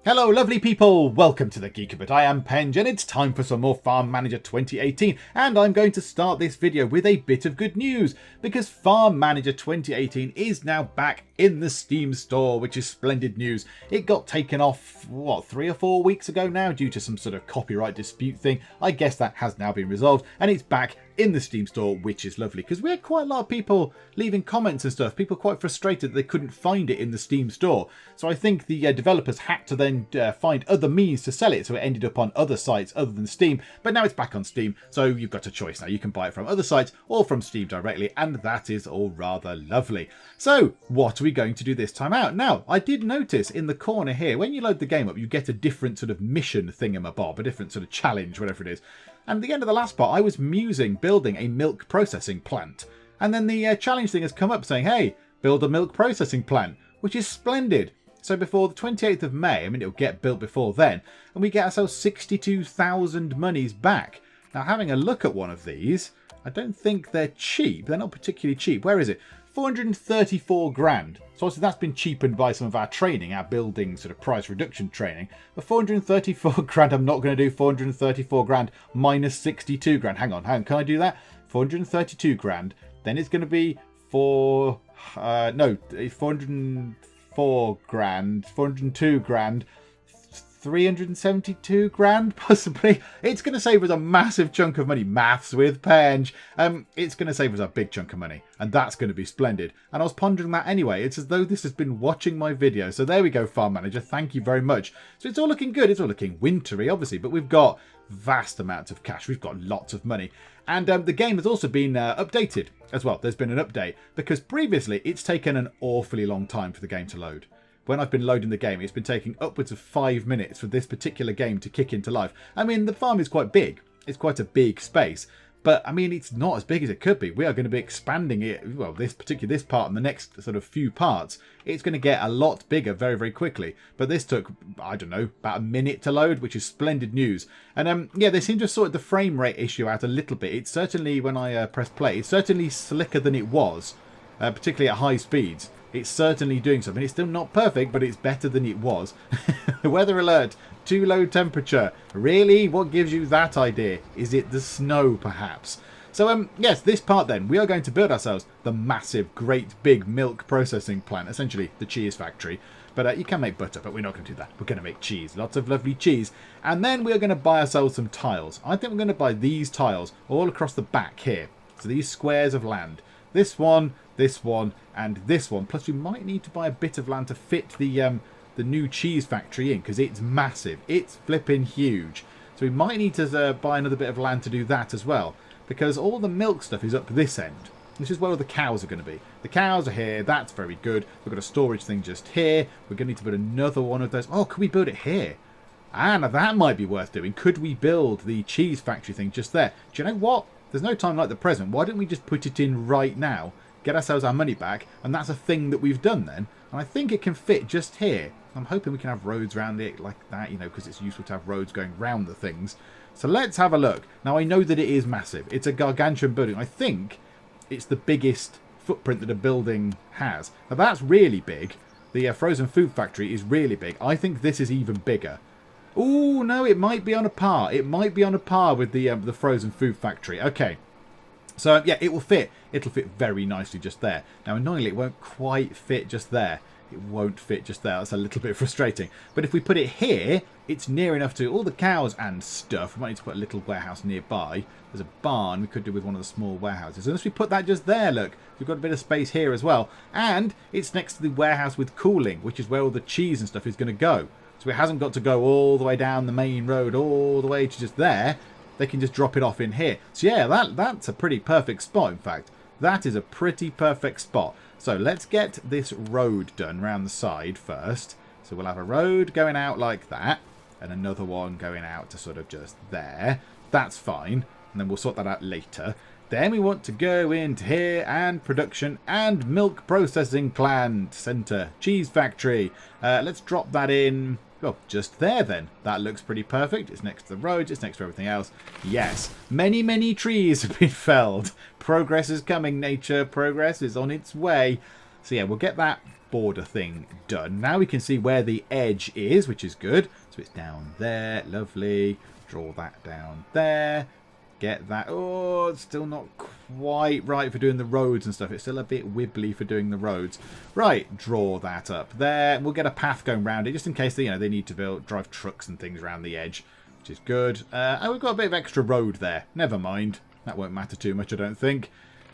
Hello lovely people, welcome to the Geek, but I am Penge and it's time for some more Farm Manager 2018, and I'm going to start this video with a bit of good news because Farm Manager 2018 is now back in the Steam store, which is splendid news. It got taken off, what, 3 or 4 weeks ago now due to some sort of copyright dispute thing. I guess that has now been resolved and it's back in the Steam store, which is lovely because we had quite a lot of people leaving comments and stuff, people quite frustrated that they couldn't find it in the Steam store. So I think the developers had to then find other means to sell it, so it ended up on other sites other than Steam, but now it's back on Steam, so you've got a choice now. You can buy it from other sites or from Steam directly, and that is all rather lovely. So what are we going to do this time out? Now, I did notice in the corner here, when you load the game up, you get a different sort of mission thingamabob, a different sort of challenge, whatever it is. And at the end of the last part, I was musing building a milk processing plant. And then the challenge thing has come up saying, hey, build a milk processing plant, which is splendid. So before the 28th of May, I mean, it'll get built before then, and we get ourselves 62,000 monies back. Now, having a look at one of these, I don't think they're cheap. They're not particularly cheap. Where is it? 434 grand. So obviously that's been cheapened by some of our training, our building sort of price reduction training. But 434 grand, I'm not going to do 434 grand minus 62 grand. Hang on, can I do that? 432 grand. Then it's going to be 404 grand, 402 grand, 372 grand possibly. It's going to save us a massive chunk of money. Maths with Penge. It's going to save us a big chunk of money, and that's going to be splendid. And I was pondering that anyway. It's as though this has been watching my video. So there we go, Farm Manager. Thank you very much. So it's all looking good. It's all looking wintry, obviously, but we've got vast amounts of cash. We've got lots of money. And the game has also been updated as well. There's been an update because previously it's taken an awfully long time for the game to load. When I've been loading the game, it's been taking upwards of 5 minutes for this particular game to kick into life. I mean, the farm is quite big. It's quite a big space. But, I mean, it's not as big as it could be. We are going to be expanding it, well, this part and the next sort of few parts. It's going to get a lot bigger very, very quickly. But this took, I don't know, about a minute to load, which is splendid news. And, yeah, they seem to have sorted the frame rate issue out a little bit. It's certainly, when I press play, it's certainly slicker than it was, particularly at high speeds. It's certainly doing something. It's still not perfect, but it's better than it was. Weather alert. Too low temperature. Really? What gives you that idea? Is it the snow, perhaps? So, yes, this part then, we are going to build ourselves the massive, great, big milk processing plant. Essentially, the cheese factory. But you can make butter, but we're not going to do that. We're going to make cheese. Lots of lovely cheese. And then we are going to buy ourselves some tiles. I think we're going to buy these tiles all across the back here. So these squares of land. This one, and this one. Plus, we might need to buy a bit of land to fit the new cheese factory in, because it's massive. It's flipping huge. So we might need to buy another bit of land to do that as well, because all the milk stuff is up this end. This is where all the cows are going to be. The cows are here. That's very good. We've got a storage thing just here. We're going to need to put another one of those. Oh, could we build it here? Ah, now that might be worth doing. Could we build the cheese factory thing just there? Do you know what? There's no time like the present. Why don't we just put it in right now, get ourselves our money back, and that's a thing that we've done then. And I think it can fit just here. I'm hoping we can have roads around it like that, you know, because it's useful to have roads going round the things. So let's have a look. Now, I know that it is massive. It's a gargantuan building. I think it's the biggest footprint that a building has. Now, that's really big. The frozen food factory is really big. I think this is even bigger. Oh, no, it might be on a par. It might be on a par with the frozen food factory. Okay. So, yeah, it will fit. It'll fit very nicely just there. Now, annoyingly, it won't quite fit just there. It won't fit just there. That's a little bit frustrating. But if we put it here, it's near enough to all the cows and stuff. We might need to put a little warehouse nearby. There's a barn we could do with one of the small warehouses. Unless we put that just there, look. We've got a bit of space here as well. And it's next to the warehouse with cooling, which is where all the cheese and stuff is going to go. So it hasn't got to go all the way down the main road, all the way to just there. They can just drop it off in here. So yeah, that's a pretty perfect spot, in fact. That is a pretty perfect spot. So let's get this road done round the side first. So we'll have a road going out like that, and another one going out to sort of just there. That's fine. And then we'll sort that out later. Then we want to go into here, and production and milk processing plant center, cheese factory. Let's drop that in. Well, just there then. That looks pretty perfect. It's next to the roads. It's next to everything else. Yes. Many, many trees have been felled. Progress is coming, nature. Progress is on its way. So yeah, we'll get that border thing done. Now we can see where the edge is, which is good. So it's down there. Lovely. Draw that down there. Get that. Oh, it's still not quite right for doing the roads and stuff. It's still a bit wibbly for doing the roads. Right, draw that up there. We'll get a path going around it, just in case they need to drive trucks and things around the edge, which is good. And we've got a bit of extra road there. Never mind. That won't matter too much, I don't think.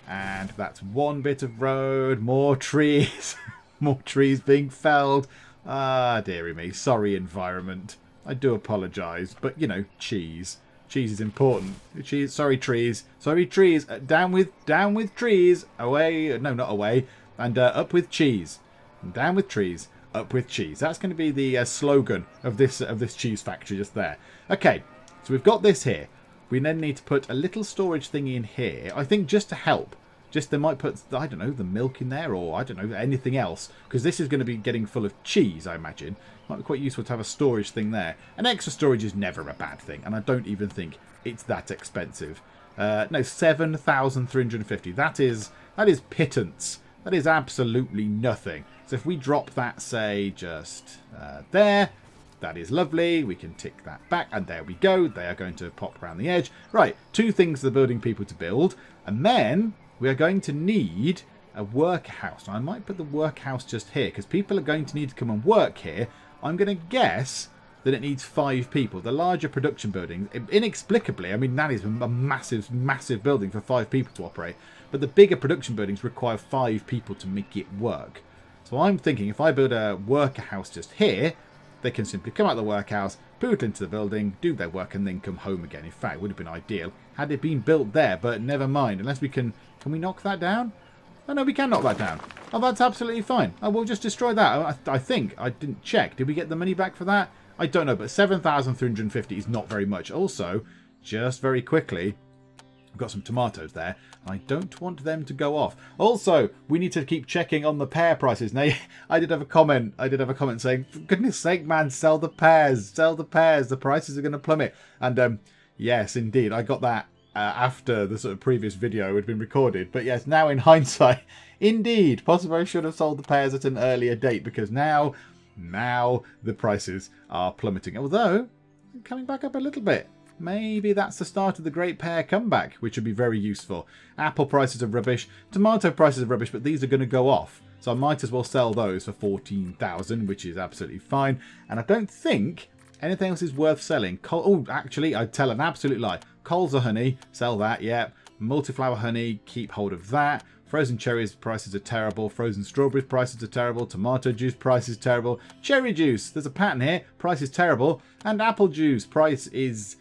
And that's one bit of road. More trees. More trees being felled. Ah, dearie me. Sorry, environment. I do apologise. But, cheese. Cheese is important. Cheese. Sorry, trees. Sorry, trees. Down with trees. Away. No, not away. And up with cheese. And down with trees. Up with cheese. That's going to be the slogan of this cheese factory just there. Okay. So we've got this here. We then need to put a little storage thingy in here. I think just to help. Just they might put, I don't know, the milk in there or, I don't know, anything else. Because this is going to be getting full of cheese, I imagine. Might be quite useful to have a storage thing there. And extra storage is never a bad thing. And I don't even think it's that expensive. No, 7,350. That is pittance. That is absolutely nothing. So if we drop that, say, just there... That is lovely. We can tick that back. And there we go. They are going to pop around the edge. Right. 2 things for the building people to build. And then we are going to need a workhouse. Now, I might put the workhouse just here because people are going to need to come and work here. I'm going to guess that it needs 5 people. The larger production buildings, inexplicably, I mean, that is a massive, massive building for 5 people to operate. But the bigger production buildings require 5 people to make it work. So I'm thinking if I build a workhouse just here... They can simply come out of the workhouse, boot into the building, do their work, and then come home again. In fact, it would have been ideal had it been built there, but never mind. Unless we can... Can we knock that down? Oh, no, we can knock that down. Oh, that's absolutely fine. Oh, we'll just destroy that. I think. I didn't check. Did we get the money back for that? I don't know, but 7,350 is not very much. Also, just very quickly... I've got some tomatoes there. I don't want them to go off. Also, we need to keep checking on the pear prices. Now, I did have a comment saying, for goodness sake, man, sell the pears. Sell the pears. The prices are going to plummet. And yes, indeed, I got that after the sort of previous video had been recorded. But yes, now in hindsight, indeed, possibly I should have sold the pears at an earlier date because now the prices are plummeting. Although, coming back up a little bit. Maybe that's the start of the Great Pear comeback, which would be very useful. Apple prices are rubbish. Tomato prices are rubbish, but these are going to go off. So I might as well sell those for 14,000, which is absolutely fine. And I don't think anything else is worth selling. Oh, actually, I'd tell an absolute lie. Colza honey, sell that, yep. Multiflower honey, keep hold of that. Frozen cherries prices are terrible. Frozen strawberries prices are terrible. Tomato juice price is terrible. Cherry juice, there's a pattern here. Price is terrible. And apple juice price is...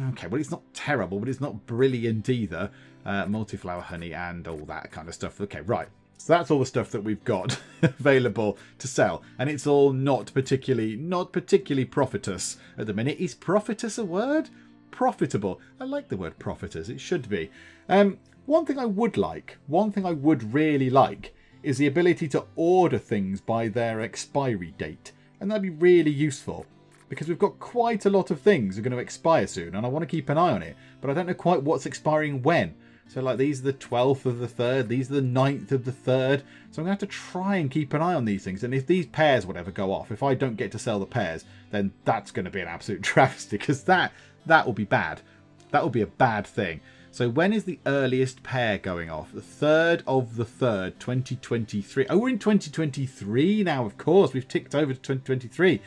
Okay, well, it's not terrible, but it's not brilliant either. Multiflower honey and all that kind of stuff. Okay, right. So that's all the stuff that we've got available to sell. And it's all not particularly profitous at the minute. Is profitous a word? Profitable. I like the word profitous. It should be. One thing I would really like is the ability to order things by their expiry date. And that'd be really useful. Because we've got quite a lot of things that are going to expire soon, and I want to keep an eye on it. But I don't know quite what's expiring when. So, like, these are the 12th of the 3rd, these are the 9th of the 3rd. So I'm going to have to try and keep an eye on these things. And if these pears, whatever, go off, if I don't get to sell the pears, then that's going to be an absolute travesty, because that will be bad. That will be a bad thing. So when is the earliest pear going off? The 3rd of the 3rd, 2023. Oh, we're in 2023 now, of course. We've ticked over to 2023.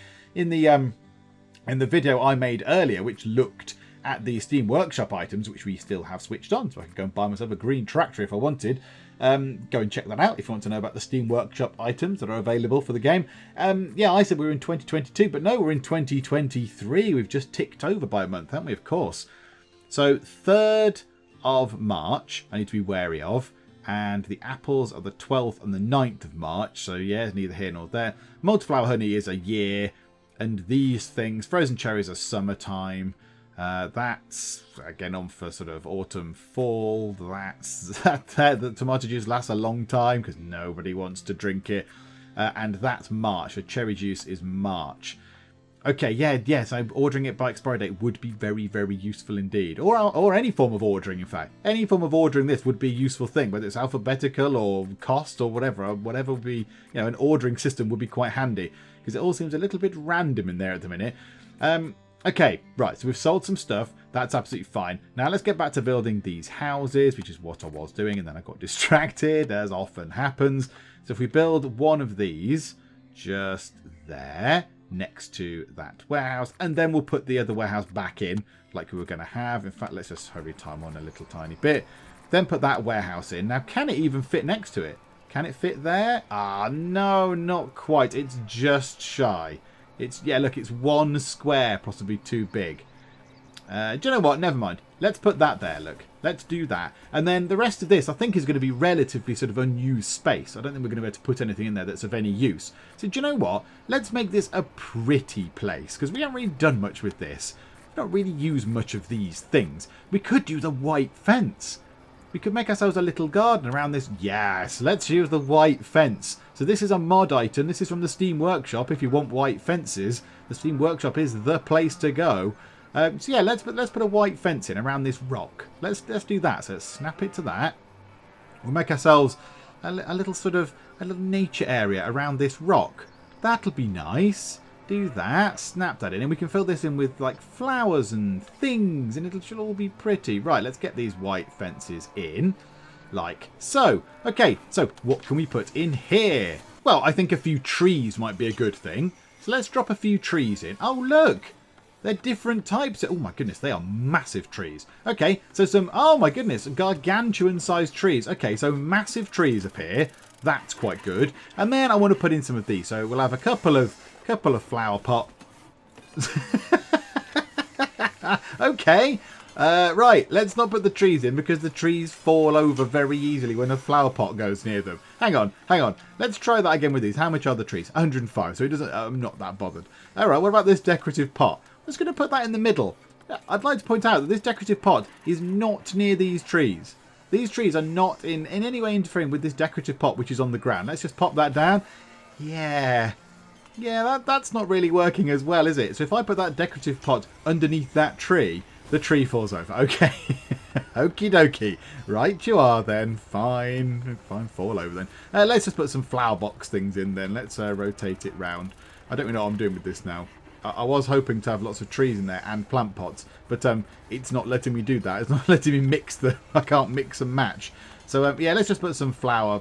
In the video I made earlier, which looked at the Steam Workshop items, which we still have switched on, so I could go and buy myself a green tractor if I wanted. Go and check that out if you want to know about the Steam Workshop items that are available for the game. Yeah, I said we were in 2022, but no, we're in 2023. We've just ticked over by a month, haven't we? Of course. So 3rd of March, I need to be wary of. And the apples are the 12th and the 9th of March. So yeah, neither here nor there. Multiflower honey is a year. And these things, frozen cherries are summertime. That's, again, on for sort of autumn, fall. The tomato juice lasts a long time because nobody wants to drink it. And that's March. So cherry juice is March. Okay, yeah, yes, I'm ordering it by expiry date would be very, very useful indeed. Or any form of ordering, in fact. Any form of ordering this would be a useful thing, whether it's alphabetical or cost or whatever. Whatever would be, an ordering system would be quite handy. Because it all seems a little bit random in there at the minute. Okay, right, so we've sold some stuff. That's absolutely fine. Now let's get back to building these houses, which is what I was doing, and then I got distracted, as often happens. So if we build one of these just there, next to that warehouse, and then we'll put the other warehouse back in, like we were going to have. In fact, let's just hurry time on a little tiny bit. Then put that warehouse in. Now, can it even fit next to it? Can it fit there? Ah, no, not quite. It's just shy. Yeah, look, it's one square, possibly too big. Do you know what? Never mind. Let's put that there, look. Let's do that. And then the rest of this, I think, is going to be relatively sort of unused space. I don't think we're going to be able to put anything in there that's of any use. So do you know what? Let's make this a pretty place, because we haven't really done much with this. We've not really used much of these things. We could use a white fence. We could make ourselves a little garden around this. Yes, let's use the white fence. So this is a mod item. This is from the Steam Workshop. If you want white fences, the Steam Workshop is the place to go. So yeah, let's put a white fence in around this rock. Let's do that. So let's snap it to that. We'll make ourselves a little nature area around this rock. That'll be nice. Do that. Snap that in, and we can fill this in with like flowers and things, and it should all be pretty. Right, let's get these white fences in, like so. Okay, so what can we put in here? Well, I think a few trees might be a good thing. So let's drop a few trees in. Oh, look. They're different types. Oh my goodness, they are massive trees. Okay, so oh my goodness, gargantuan sized trees. Okay, so massive trees appear. That's quite good. And then I want to put in some of these. So we'll have a couple of flower pot. Okay. Right, let's not put the trees in because the trees fall over very easily when a flower pot goes near them. Hang on. Let's try that again with these. How much are the trees? 105, so it doesn't. I'm not that bothered. All right, what about this decorative pot? I'm just going to put that in the middle. I'd like to point out that this decorative pot is not near these trees. These trees are not in any way interfering with this decorative pot, which is on the ground. Let's just pop that down. Yeah, that's not really working as well, is it? So if I put that decorative pot underneath that tree, the tree falls over. Okay. Okie dokie. Right you are then. Fine, fall over then. Let's just put some flower box things in then. Let's rotate it round. I don't really know what I'm doing with this now. I was hoping to have lots of trees in there and plant pots, but it's not letting me do that. It's not letting me mix them. I can't mix and match. So yeah, let's just put some flower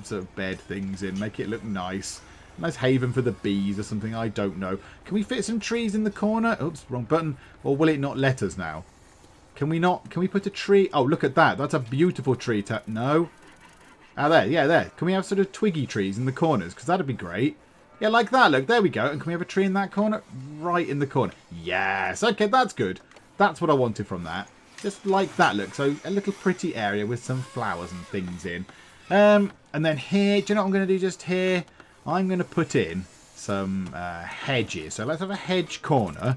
sort of bed things in. Make it look nice. Nice haven for the bees or something. I don't know. Can we fit some trees in the corner? Oops, wrong button. Or will it not let us now? Can we not? Can we put a tree? Oh, look at that. That's a beautiful tree. No. Ah, there. Yeah, there. Can we have sort of twiggy trees in the corners? Because that'd be great. Yeah, like that. Look, there we go. And can we have a tree in that corner? Right in the corner. Yes. Okay, that's good. That's what I wanted from that. Just like that, look. So a little pretty area with some flowers and things in. And then here, do you know what I'm going to do just here? I'm going to put in some hedges. So let's have a hedge corner.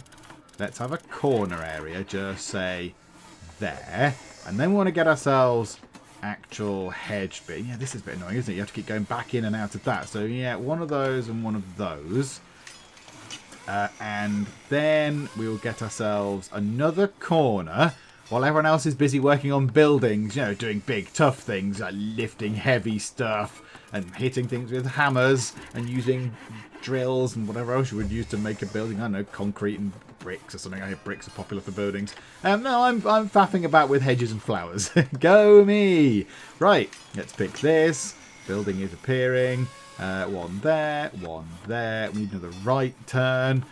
Let's have a corner area, just say there. And then we want to get ourselves actual hedge bit. Yeah, this is a bit annoying, isn't it? You have to keep going back in and out of that. So yeah, one of those and one of those. And then we'll get ourselves another corner while everyone else is busy working on buildings, doing big tough things like lifting heavy stuff and hitting things with hammers and using drills and whatever else you would use to make a building. I don't know, concrete and bricks or something. I hear bricks are popular for buildings. No, I'm faffing about with hedges and flowers. Go me! Right, let's pick this. Building is appearing. One there, one there. We need another right turn.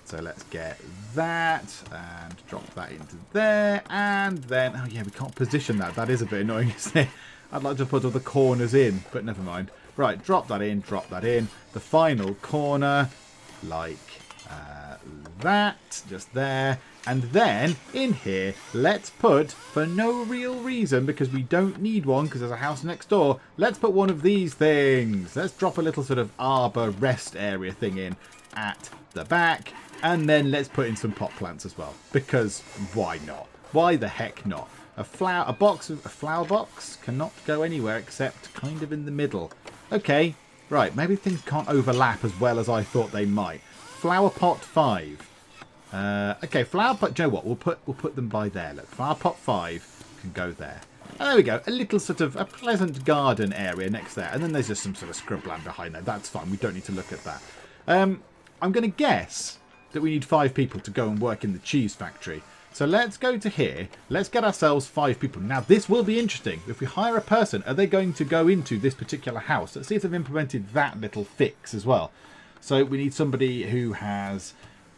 So let's get that and drop that into there. And then, oh yeah, we can't position that. That is a bit annoying, isn't it? I'd like to put all the corners in, but never mind. Right, drop that in, drop that in. The final corner, like that, just there. And then, in here, let's put, for no real reason, because we don't need one, because there's a house next door, let's put one of these things. Let's drop a little sort of arbor rest area thing in at the back. And then let's put in some pot plants as well, because why not? Why the heck not? A flower box cannot go anywhere except kind of in the middle. Okay, right, maybe things can't overlap as well as I thought they might. flower pot 5. Okay, flower pot. Do you know what? We'll put them by there. Look, flower pot 5 can go there. And there we go. A little sort of a pleasant garden area next there. And then there's just some sort of scrubland behind there. That's fine. We don't need to look at that. I'm going to guess that we need 5 people to go and work in the cheese factory. So let's go to here. Let's get ourselves 5 people. Now, this will be interesting. If we hire a person, are they going to go into this particular house? Let's see if they've implemented that little fix as well. So we need somebody who has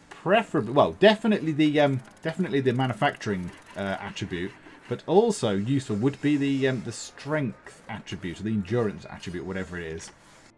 preferably, well, definitely the manufacturing attribute, but also useful would be the strength attribute or the endurance attribute, whatever it is.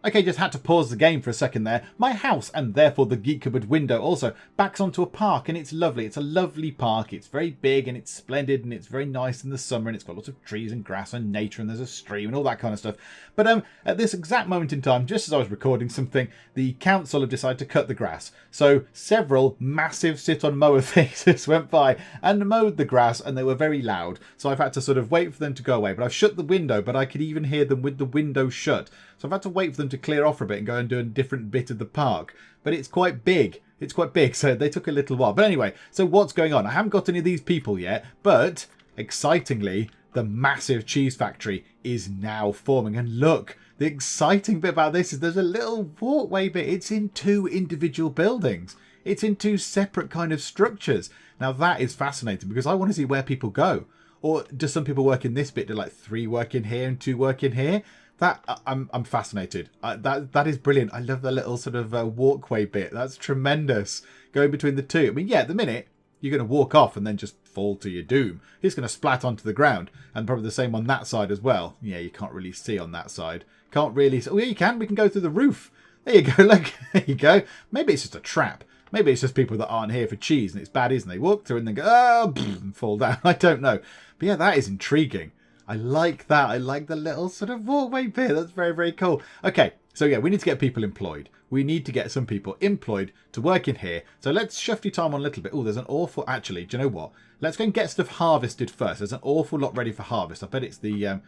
Okay, just had to pause the game for a second there. My house, and therefore the Geek Cupboard window, also backs onto a park, and it's lovely. It's a lovely park. It's very big, and it's splendid, and it's very nice in the summer, and it's got lots of trees and grass and nature, and there's a stream and all that kind of stuff. But at this exact moment in time, just as I was recording something, the council have decided to cut the grass. So several massive sit-on-mower things went by and mowed the grass, and they were very loud. So I've had to sort of wait for them to go away. But I've shut the window, but I could even hear them with the window shut. So I've had to wait for them to clear off for a bit and go and do a different bit of the park. But it's quite big. It's quite big, so they took a little while. But anyway, so what's going on? I haven't got any of these people yet, but excitingly, the massive cheese factory is now forming. And look, the exciting bit about this is there's a little walkway bit. It's in 2 individual buildings. It's in 2 separate kind of structures. Now that is fascinating because I want to see where people go. Or do some people work in this bit? Do like 3 work in here and 2 work in here? That I'm fascinated. That is brilliant. I love the little sort of walkway bit. That's tremendous. Going between the 2. I mean, yeah, at the minute you're going to walk off and then just fall to your doom. It's going to splat onto the ground, and probably the same on that side as well. Yeah, you can't really see on that side. Can't really see. Oh, yeah, you can. We can go through the roof. There you go. Look, there you go. Maybe it's just a trap. Maybe it's just people that aren't here for cheese and it's bad, isn't it? They walk through and then go, oh, and fall down. I don't know. But yeah, that is intriguing. I like that. I like the little sort of walkway bit. That's very, very cool. Okay, so yeah, we need to get people employed. We need to get some people employed to work in here. So let's shift your time on a little bit. Oh, there's an awful... Actually, do you know what? Let's go and get stuff harvested first. There's an awful lot ready for harvest. I bet it's the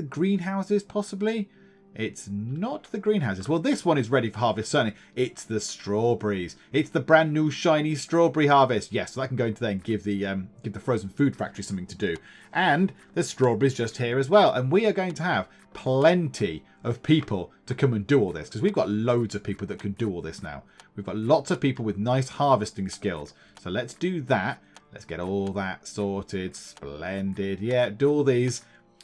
greenhouses, possibly? It's not the greenhouses. Well, this one is ready for harvest, certainly. It's the strawberries. It's the brand new shiny strawberry harvest. Yes, so that can go into there and give the frozen food factory something to do. And there's strawberries just here as well. And we are going to have plenty of people to come and do all this because we've got loads of people that can do all this now. We've got lots of people with nice harvesting skills. So let's do that. Let's get all that sorted. Splendid. Yeah, do all these.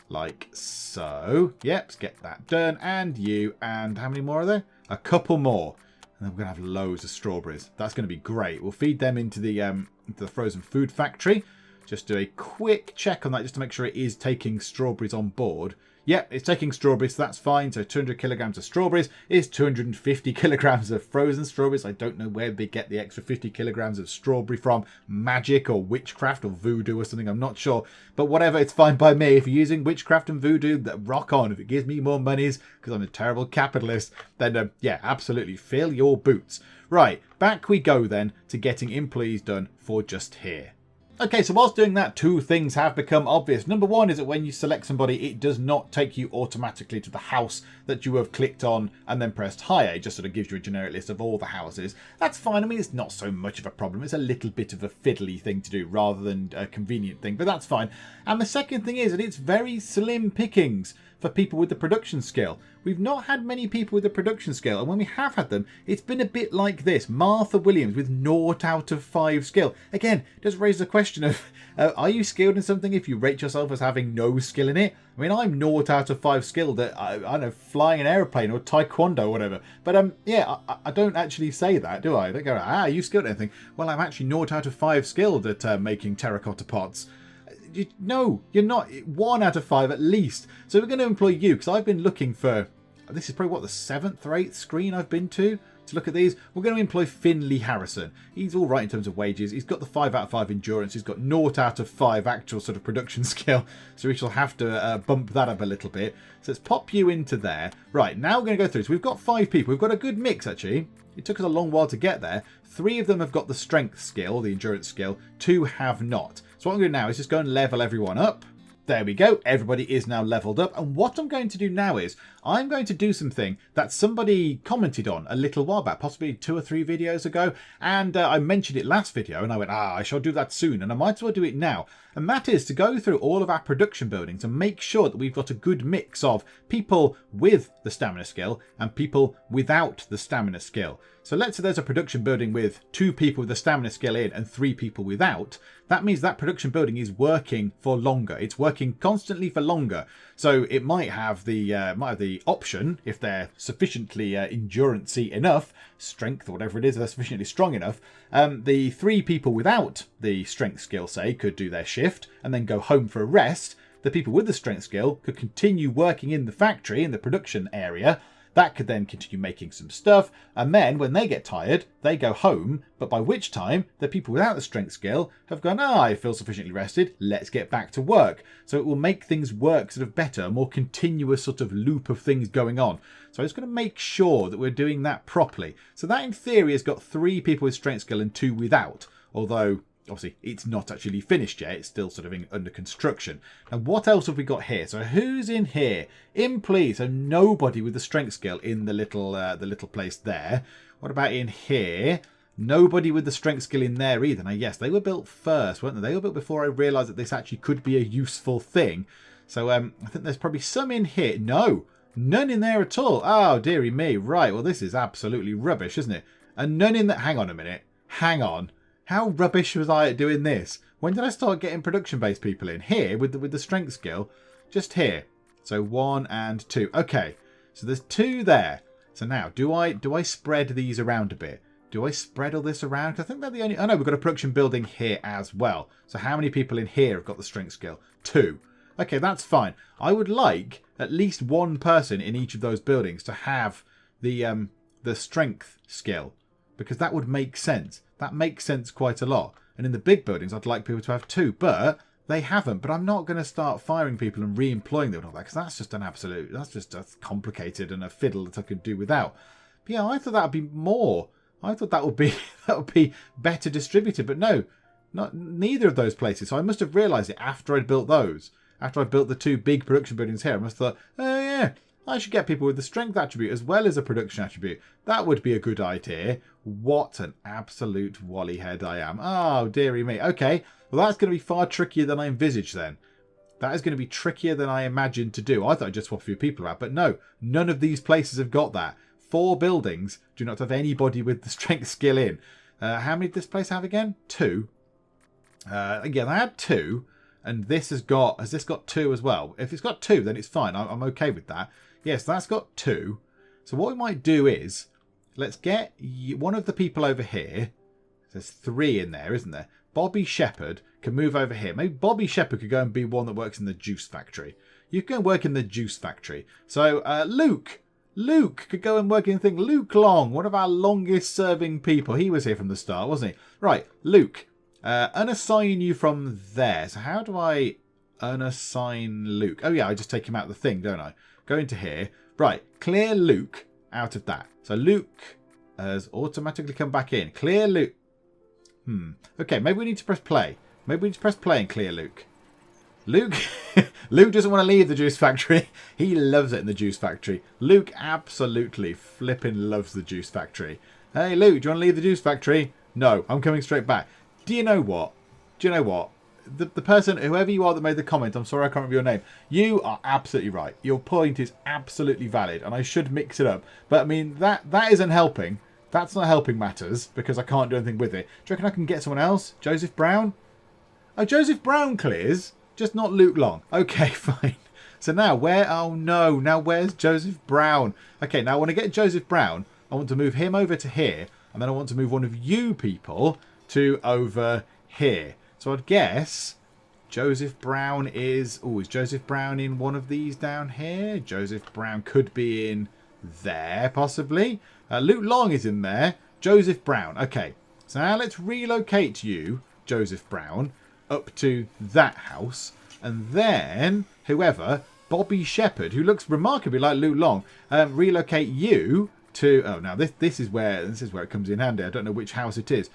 Like so. Yep, let's get that done. And you. And how many more are there? A couple more. And then we're going to have loads of strawberries. That's going to be great. We'll feed them into the frozen food factory. Just do a quick check on that just to make sure it is taking strawberries on board. Yep, it's taking strawberries, so that's fine. So 200 kilograms of strawberries is 250 kilograms of frozen strawberries. I don't know where they get the extra 50 kilograms of strawberry from. Magic or witchcraft or voodoo or something, I'm not sure. But whatever, it's fine by me. If you're using witchcraft and voodoo, rock on. If it gives me more monies, because I'm a terrible capitalist, then yeah, absolutely, fill your boots. Right, back we go then to getting employees done for just here. Okay, so whilst doing that, 2 things have become obvious. Number 1 is that when you select somebody, it does not take you automatically to the house that you have clicked on and then pressed hire. It just sort of gives you a generic list of all the houses. That's fine. I mean, it's not so much of a problem. It's a little bit of a fiddly thing to do rather than a convenient thing, but that's fine. And the second thing is that it's very slim pickings for people with the production skill. We've not had many people with the production skill, and when we have had them, it's been a bit like this. Martha Williams with 0 out of 5 skill. Again, it does raise the question of, are you skilled in something if you rate yourself as having no skill in it? I mean, I'm 0 out of 5 skilled at, I don't know, flying an aeroplane or taekwondo or whatever. But yeah, I don't actually say that, do I? I don't go, are you skilled at anything? Well, I'm actually 0 out of 5 skilled at making terracotta pots. No, you're not. 1 out of 5 at least. So we're going to employ you because I've been looking for... This is probably, what, the 7th or 8th screen I've been to look at these. We're going to employ Finley Harrison. He's all right in terms of wages. He's got the 5 out of 5 endurance. He's got 0 out of 5 actual sort of production skill. So we shall have to bump that up a little bit. So let's pop you into there. Right, now we're going to go through. So we've got 5 people. We've got a good mix, actually. It took us a long while to get there. 3 of them have got the strength skill, the endurance skill. 2 have not. So what I'm going to do now is just go and level everyone up. There we go. Everybody is now leveled up. And what I'm going to do now is I'm going to do something that somebody commented on a little while back, possibly 2 or 3 videos ago. And I mentioned it last video and I went, I shall do that soon. And I might as well do it now. And that is to go through all of our production buildings and make sure that we've got a good mix of people with the stamina skill and people without the stamina skill. So let's say there's a production building with 2 people with the stamina skill in and 3 people without. That means that production building is working for longer. It's working constantly for longer. So it might have the option, if they're sufficiently endurance-y enough, strength or whatever it is, they're sufficiently strong enough, the 3 people without the strength skill, say, could do their shift and then go home for a rest. The people with the strength skill could continue working in the factory, in the production area. That could then continue making some stuff, and then when they get tired, they go home, but by which time the people without the strength skill have gone, I feel sufficiently rested, let's get back to work. So it will make things work sort of better, a more continuous sort of loop of things going on. So I'm just going to make sure that we're doing that properly. So that in theory has got 3 people with strength skill and 2 without, although obviously it's not actually finished yet, it's still sort of under construction. Now what else have we got here? So who's in here? In please. So nobody with the strength skill in the little place there. What about in here? Nobody with the strength skill in there either. Now yes, they were built first, weren't they? They were built before I realised that this actually could be a useful thing. So I think there's probably some in here. No, none in there at all. Oh dearie me. Right, well this is absolutely rubbish, isn't it? And none in that. Hang on a minute. Hang on. How rubbish was I at doing this? When did I start getting production-based people in? Here, with the strength skill. Just here. So 1 and 2. Okay, so there's 2 there. So now, do I spread these around a bit? Do I spread all this around? 'Cause I think they're the only... Oh no, we've got a production building here as well. So how many people in here have got the strength skill? 2. Okay, that's fine. I would like at least 1 person in each of those buildings to have the strength skill. Because that would make sense. That makes sense quite a lot. And in the big buildings, I'd like people to have 2, but they haven't. But I'm not going to start firing people and re-employing them and all that, because that's just an absolute, that's complicated and a fiddle that I could do without. But yeah, I thought that would be more. I thought that would be better distributed, but no, neither of those places. So I must have realised it after I'd built those. After I built the 2 big production buildings here, I must have thought, oh yeah, I should get people with the strength attribute as well as a production attribute. That would be a good idea. What an absolute wally head I am. Oh, dearie me. Okay, well that's going to be far trickier than I envisaged then. That is going to be trickier than I imagined to do. I thought I'd just swap a few people out, but no, none of these places have got that. 4 buildings do not have anybody with the strength skill in. How many did this place have again? 2. Again, I had 2. And this has this got 2 as well? If it's got 2, then it's fine. I'm okay with that. Yes, that's got 2. So what we might do is, let's get one of the people over here. There's 3 in there, isn't there? Bobby Shepherd can move over here. Maybe Bobby Shepherd could go and be one that works in the juice factory. You can go and work in the juice factory. So Luke could go and work in the thing. Luke Long, one of our longest serving people. He was here from the start, wasn't he? Right, Luke. Unassign you from there. So how do I unassign Luke? Oh yeah, I just take him out of the thing, don't I? Go into here. Right, clear Luke out of that. So Luke has automatically come back in. Clear Luke. Okay, maybe we need to press play. Maybe we need to press play and clear Luke. Luke doesn't want to leave the juice factory. He loves it in the juice factory. Luke absolutely flipping loves the juice factory. Hey Luke, do you want to leave the juice factory? No, I'm coming straight back. Do you know what? The person, whoever you are that made the comment, I'm sorry I can't remember your name. You are absolutely right. Your point is absolutely valid, and I should mix it up. But I mean, that isn't helping. That's not helping matters, because I can't do anything with it. Do you reckon I can get someone else? Joseph Brown? Oh, Joseph Brown clears, just not Luke Long. Okay, fine. So now, now where's Joseph Brown? Okay, now I want to get Joseph Brown. I want to move him over to here, and then I want to move one of you people to over here. So I'd guess Joseph Brown is Joseph Brown in one of these down here? Joseph Brown could be in there, possibly. Luke Long is in there. Joseph Brown. Okay, so now let's relocate you, Joseph Brown, up to that house. And then, Bobby Shepherd, who looks remarkably like Luke Long, relocate you to... Oh, now this is where it comes in handy. I don't know which house it is.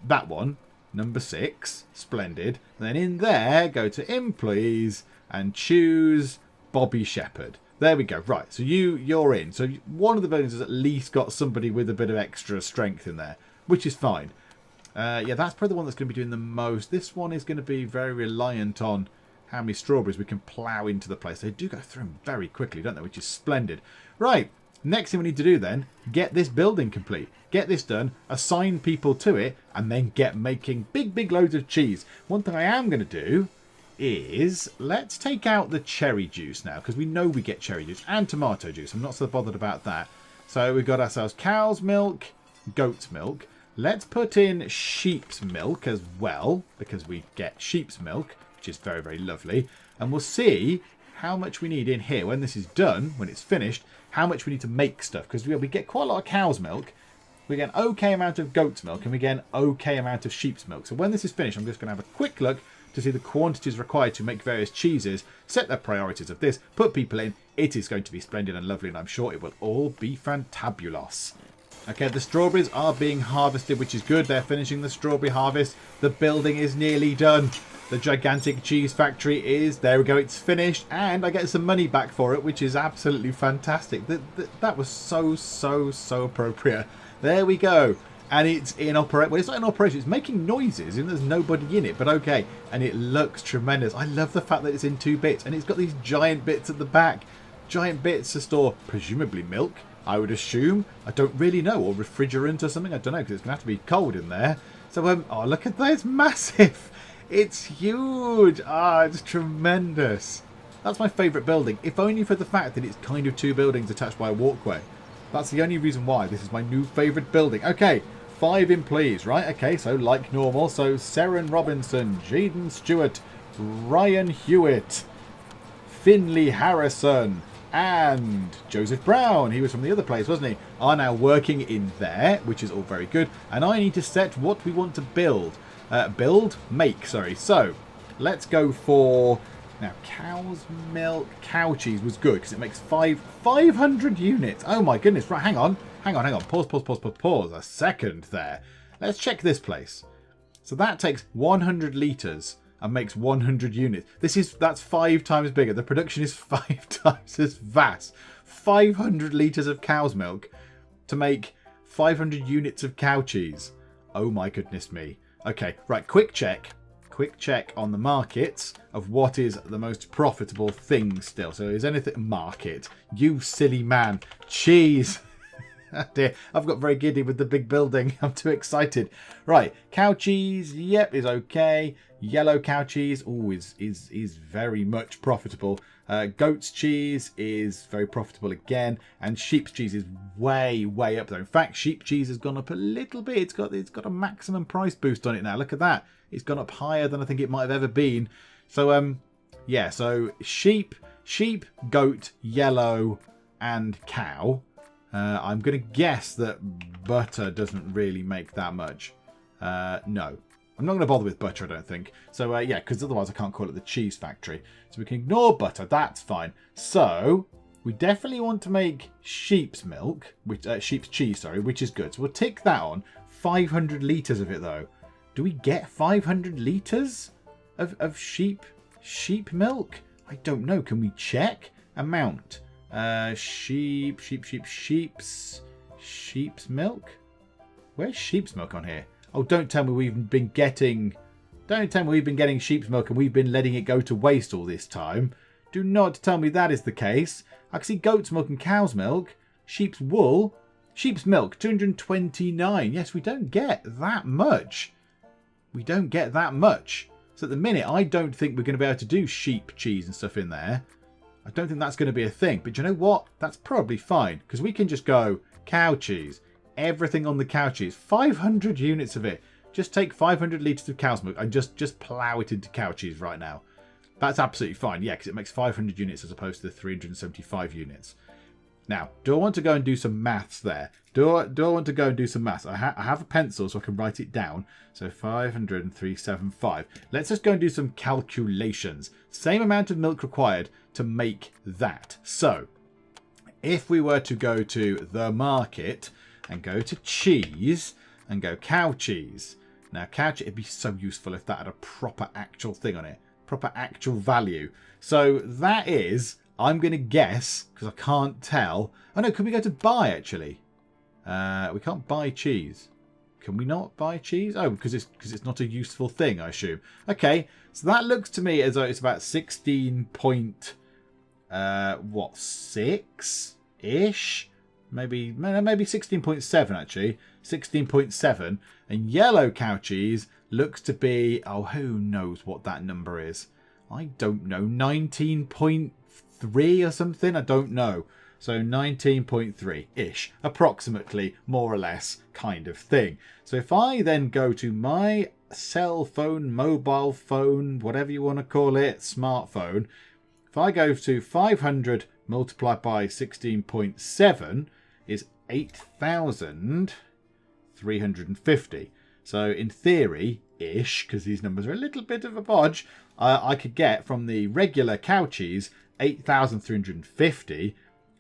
That one, number 6, splendid. And then in there, go to employees, and choose Bobby Shepherd. There we go. Right, so you're in. So one of the buildings has at least got somebody with a bit of extra strength in there, which is fine. Yeah, that's probably the one that's going to be doing the most. This one is going to be very reliant on how many strawberries we can plough into the place. They do go through them very quickly, don't they? Which is splendid. Right, next thing we need to do then, get this building complete. Get this done, assign people to it, and then get making big loads of cheese. One thing I am going to do is let's take out the cherry juice now, because we know we get cherry juice and tomato juice. I'm not so bothered about that. So we've got ourselves cow's milk, goat's milk. Let's put in sheep's milk as well, because we get sheep's milk, which is very lovely. And we'll see how much we need in here when this is done, when it's finished, how much we need to make stuff. Because we get quite a lot of cow's milk, we get an okay amount of goat's milk, and we get an okay amount of sheep's milk. So when this is finished, I'm just going to have a quick look to see the quantities required to make various cheeses, set the priorities of this, put people in. It is going to be splendid and lovely, and I'm sure it will all be fantabulous. Okay, the strawberries are being harvested, which is good. They're finishing the strawberry harvest. The building is nearly done. The gigantic cheese factory is, there we go, it's finished. And I get some money back for it, which is absolutely fantastic. That was so appropriate. There we go. And it's in operation. Well, it's not in operation. It's making noises and there's nobody in it. But okay. And it looks tremendous. I love the fact that it's in 2 bits. And it's got these giant bits at the back. Giant bits to store, presumably milk, I would assume. I don't really know. Or refrigerant or something. I don't know, because it's going to have to be cold in there. So, oh, look at that. It's massive. It's huge. Ah, it's tremendous. That's my favourite building. If only for the fact that it's kind of 2 buildings attached by a walkway. That's the only reason why this is my new favourite building. Okay, 5 employees, right? Okay, so like normal. So Seren Robinson, Jaden Stewart, Ryan Hewitt, Finley Harrison, and Joseph Brown, he was from the other place, wasn't he, are now working in there, which is all very good. And I need to set what we want to build. Make, sorry. So, let's go for... Now, cow's milk, cow cheese was good because it makes 500 units. Oh my goodness. Right, hang on. Pause a second there. Let's check this place. So that takes 100 litres and makes 100 units. That's 5 times bigger. The production is 5 times as vast. 500 litres of cow's milk to make 500 units of cow cheese. Oh my goodness me. Okay, right, quick check on the markets of what is the most profitable thing still. So is anything... Market. You silly man. Cheese. Oh dear, I've got very giddy with the big building. I'm too excited. Right, cow cheese, yep, is okay. Yellow cow cheese, is very much profitable. Goat's cheese is very profitable again. And sheep's cheese is way up there. In fact, sheep cheese has gone up a little bit. It's got a maximum price boost on it now. Look at that. It's gone up higher than I think it might have ever been. So, yeah, so sheep, goat, yellow, and cow. I'm going to guess that butter doesn't really make that much. No. I'm not going to bother with butter, I don't think. So, yeah, because otherwise I can't call it the cheese factory. So we can ignore butter. That's fine. So, we definitely want to make sheep's milk, sheep's cheese, sorry, which is good. So we'll tick that on. 500 litres of it, though. Do we get 500 litres of sheep milk? I don't know. Can we check? Amount. Sheep's milk? Where's sheep's milk on here? Oh, don't tell me we've been getting sheep's milk and we've been letting it go to waste all this time. Do not tell me that is the case. I can see goat's milk and cow's milk. Sheep's wool. Sheep's milk, 229. Yes, we don't get that much. So at the minute, I don't think we're going to be able to do sheep cheese and stuff in there. I don't think that's going to be a thing. But you know what? That's probably fine. Because we can just go cow cheese. Everything on the cow cheese. 500 units of it. Just take 500 litres of cow's milk and just plough it into cow cheese right now. That's absolutely fine. Yeah, because it makes 500 units as opposed to the 375 units. Now, do I want to go and do some maths there? Do I want to go and do some maths? I have a pencil so I can write it down. So 500 and 375. Let's just go and do some calculations. Same amount of milk required to make that. So, if we were to go to the market and go to cheese and go cow cheese. Now, cow cheese, it'd be so useful if that had a proper actual thing on it. proper actual value. So that is, I'm going to guess, because I can't tell. Oh no, can we go to buy actually? We can't buy cheese. Can we not buy cheese? Oh, because it's not a useful thing, I assume. Okay, so that looks to me as though it's about 16 point, 6-ish? Maybe 16.7 actually. 16.7. And yellow cow cheese looks to be, oh, who knows what that number is? I don't know, 19.3 or something? I don't know. So 19.3-ish, approximately, more or less, kind of thing. So if I then go to my cell phone, mobile phone, whatever you want to call it, smartphone, if I go to 500 multiplied by 16.7 is 8,350. So in theory-ish, because these numbers are a little bit of a bodge, I could get from the regular cow cheese 8,350.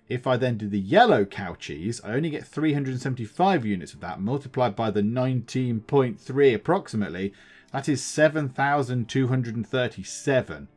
If I then do the yellow cow cheese, I only get 375 units of that, multiplied by the 19.3 approximately. That is 7,237.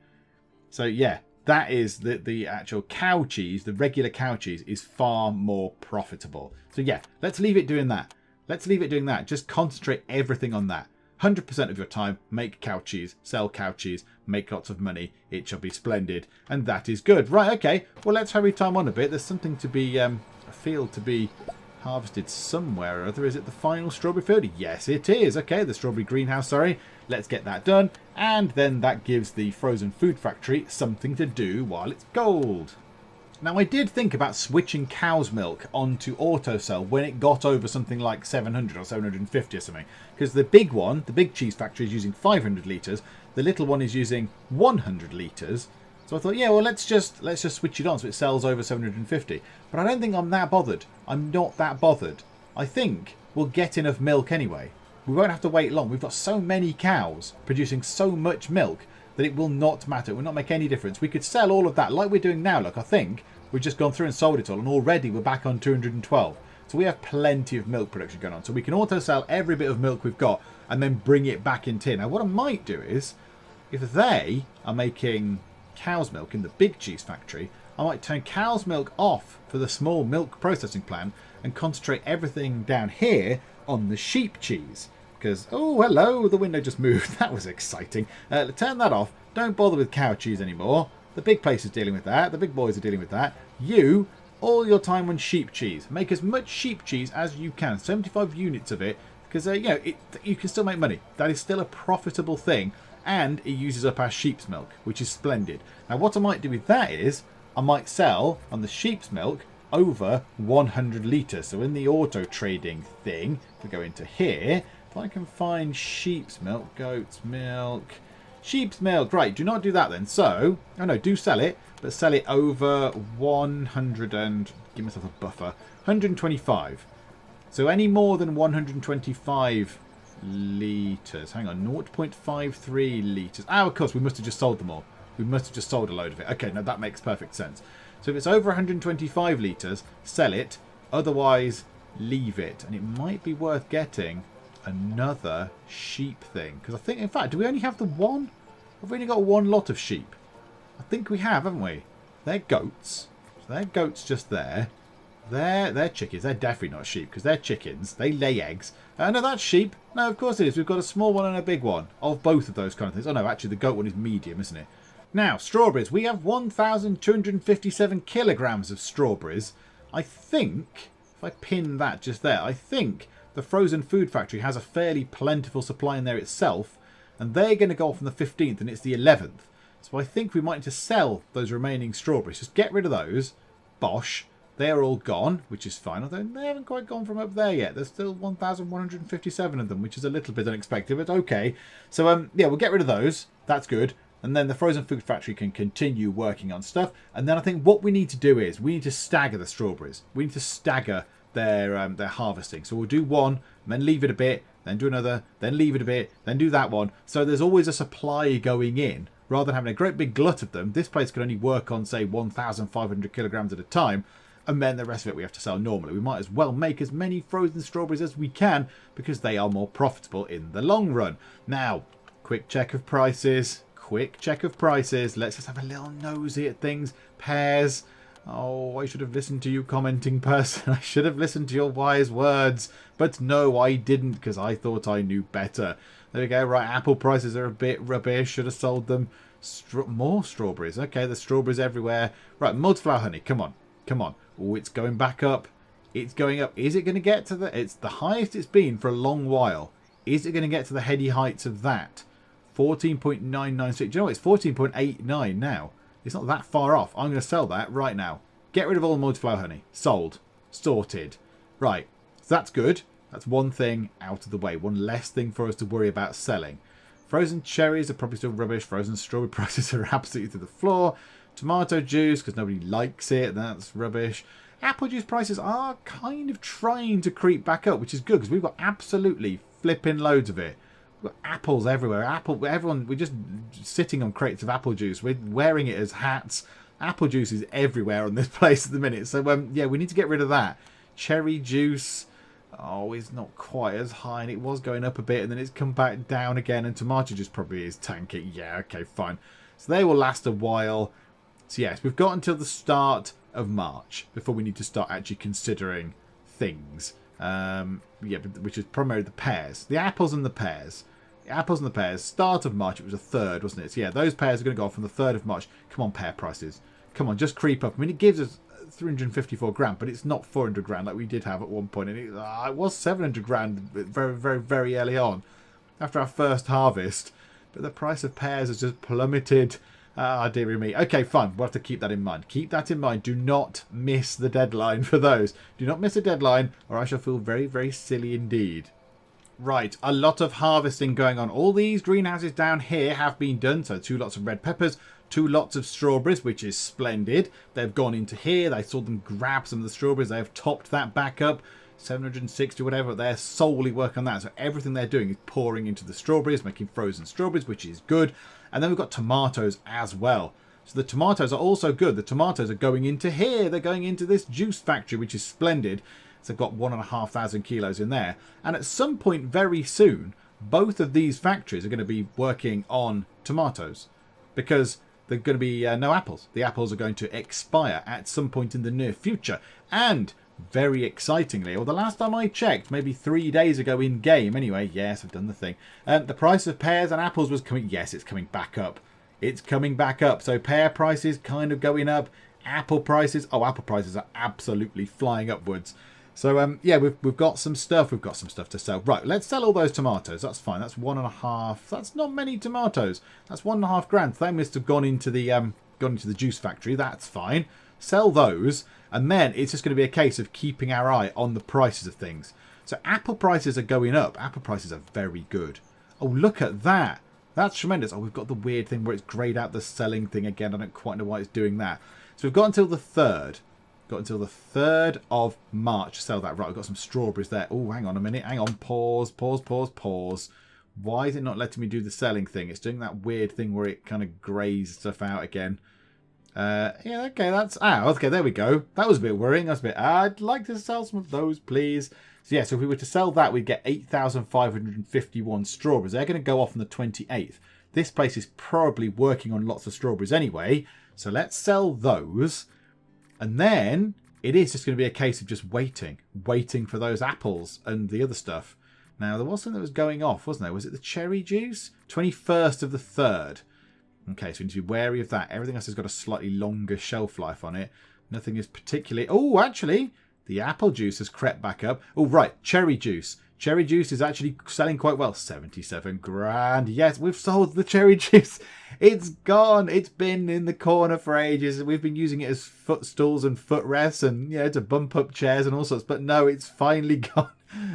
So yeah, that is the actual cow cheese. The regular cow cheese is far more profitable. So yeah, let's leave it doing that. Let's leave it doing that. Just concentrate everything on that. 100% of your time, make cow cheese, sell cow cheese, make lots of money. It shall be splendid. And that is good. Right, okay. Well, let's hurry time on a bit. There's something to be, a field to be harvested somewhere or other. Is it the final strawberry field? Yes, it is. Okay, the strawberry greenhouse, sorry. Let's get that done. And then that gives the frozen food factory something to do while it's cold. Now, I did think about switching cow's milk onto autosell when it got over something like 700 or 750 or something. Because the big one, the big cheese factory, is using 500 litres. The little one is using 100 litres. So I thought, yeah, well, let's just switch it on so it sells over 750. But I don't think I'm that bothered. I'm not that bothered. I think we'll get enough milk anyway. We won't have to wait long. We've got so many cows producing so much milk that it will not matter. It will not make any difference. We could sell all of that like we're doing now. Look, I think we've just gone through and sold it all, and already we're back on 212. So we have plenty of milk production going on. So we can auto sell every bit of milk we've got and then bring it back in tin. Now, what I might do is, if they are making cow's milk in the big cheese factory, I might turn cow's milk off for the small milk processing plant and concentrate everything down here on the sheep cheese. Because, oh, hello, the window just moved. That was exciting. Turn that off. Don't bother with cow cheese anymore. The big place is dealing with that. The big boys are dealing with that. You, all your time on sheep cheese. Make as much sheep cheese as you can. 75 units of it. Because, you can still make money. That is still a profitable thing. And it uses up our sheep's milk, which is splendid. Now, what I might do with that is, I might sell on the sheep's milk over 100 litres. So in the auto trading thing, if we go into here, if I can find sheep's milk, goat's milk, sheep's milk. Right, do not do that then. So, oh no, do sell it, but sell it over 100 and, give myself a buffer, 125. So any more than 125 litres, hang on, 0.53 litres. Oh, of course, we must have just sold them all. We must have just sold a load of it. Okay, now that makes perfect sense. So if it's over 125 litres, sell it. Otherwise, leave it. And it might be worth getting another sheep thing. Because I think, in fact, do we only have the one? Have we only got one lot of sheep? I think we have, haven't we? They're goats. So they're goats just there. They're chickens. They're definitely not sheep because they're chickens. They lay eggs. No, that's sheep. No, of course it is. We've got a small one and a big one of both of those kind of things. Oh, no, actually, the goat one is medium, isn't it? Now, strawberries. We have 1,257 kilograms of strawberries. I think, if I pin that just there, I think the frozen food factory has a fairly plentiful supply in there itself. And they're going to go off on the 15th and it's the 11th. So I think we might need to sell those remaining strawberries. Just get rid of those. Bosh. They're all gone, which is fine. Although they haven't quite gone from up there yet. There's still 1,157 of them, which is a little bit unexpected, but okay. So, yeah, we'll get rid of those. That's good. And then the frozen food factory can continue working on stuff. And then I think what we need to do is we need to stagger the strawberries. We need to stagger their harvesting. So we'll do one, and then leave it a bit, then do another, then leave it a bit, then do that one. So there's always a supply going in. Rather than having a great big glut of them, this place can only work on, say, 1,500 kilograms at a time. And then the rest of it we have to sell normally. We might as well make as many frozen strawberries as we can because they are more profitable in the long run. Now, quick check of prices. quick check of prices. Let's just have a little nosy at things. Pears. Oh, I should have listened to you, commenting person. I should have listened to your wise words. But no, I didn't, because I thought I knew better. There we go. Right, apple prices are a bit rubbish. Should have sold them. More strawberries. Okay, there's strawberries everywhere. Right, multiflower honey. Come on. Come on. Oh, it's going back up. It's going up. Is it going to get to the... It's the highest it's been for a long while. Is it going to get to the heady heights of that? 14.996. Do you know what? It's 14.89 now. It's not that far off. I'm going to sell that right now. Get rid of all the multiflower honey. Sold. Sorted. Right. So that's good. That's one thing out of the way. One less thing for us to worry about selling. Frozen cherries are probably still rubbish. Frozen strawberry prices are absolutely to the floor. Tomato juice, because nobody likes it. That's rubbish. Apple juice prices are kind of trying to creep back up, which is good, because we've got absolutely flipping loads of it. We've got apples everywhere. Everyone, we're just sitting on crates of apple juice. We're wearing it as hats. Apple juice is everywhere on this place at the minute. So, yeah, we need to get rid of that. Cherry juice... Oh, it's not quite as high, and it was going up a bit, and then it's come back down again, and tomato juice probably is tanking. Yeah, okay, fine. So they will last a while. So yes, we've got until the start of March before we need to start actually considering things. Yeah, which is primarily the pears. The apples and the pears. The apples and the pears. Start of March, it was the 3rd, wasn't it? So yeah, those pears are going to go off on the 3rd of March. Come on, pear prices. Come on, just creep up. I mean, it gives us 354 grand, but it's not 400 grand like we did have at one point. And it was 700 grand very, very, very early on after our first harvest. But the price of pears has just plummeted. Ah, dearie me. Okay, fine. We'll have to keep that in mind. Keep that in mind. Do not miss the deadline for those. Do not miss a deadline, or I shall feel very, very silly indeed. Right, a lot of harvesting going on. All these greenhouses down here have been done. So 2 lots of red peppers, 2 lots of strawberries, which is splendid. They've gone into here. They saw them grab some of the strawberries. They have topped that back up. 760, whatever. They're solely working on that. So everything they're doing is pouring into the strawberries, making frozen strawberries, which is good. And then we've got tomatoes as well. So the tomatoes are also good. The tomatoes are going into here. They're going into this juice factory, which is splendid. So I've got 1,500 kilos in there. And at some point very soon, both of these factories are going to be working on tomatoes. Because there are going to be no apples. The apples are going to expire at some point in the near future. And very excitingly, or the last time I checked, maybe 3 days ago in game, anyway, yes, I've done the thing. The price of pears and apples was coming, yes, it's coming back up. It's coming back up. So pear prices kind of going up. Apple prices, oh, apple prices are absolutely flying upwards. So, yeah, we've got some stuff. We've got some stuff to sell. Right, let's sell all those tomatoes. That's fine. That's 1.5. That's not many tomatoes. That's 1.5 grand. They must have gone into the juice factory. That's fine. Sell those, and then it's just going to be a case of keeping our eye on the prices of things. So apple prices are going up. Apple prices are very good. Oh, look at that. That's tremendous. Oh, we've got the weird thing where it's grayed out the selling thing again. I don't quite know why it's doing that. So we've got until the 3rd. Got until the 3rd of March to sell that. Right, we've got some strawberries there. Oh, hang on a minute. Hang on. Pause, pause, pause, pause. Why is it not letting me do the selling thing? It's doing that weird thing where it kind of grays stuff out again. Yeah, okay, that's... Ah, okay, there we go. That was a bit worrying. That's a bit... I'd like to sell some of those, please. So, yeah, so if we were to sell that, we'd get 8,551 strawberries. They're going to go off on the 28th. This place is probably working on lots of strawberries anyway. So let's sell those. And then it is just going to be a case of just waiting for those apples and the other stuff. Now, there was something that was going off, wasn't there? Was it the cherry juice? 21st of the 3rd. Okay, so we need to be wary of that. Everything else has got a slightly longer shelf life on it. Nothing is particularly... Oh, actually, the apple juice has crept back up. Oh, right, cherry juice. Cherry juice is actually selling quite well. 77 grand. Yes, we've sold the cherry juice. It's gone. It's been in the corner for ages. We've been using it as footstools and footrests and, you know, to bump up chairs and all sorts. But no, it's finally gone.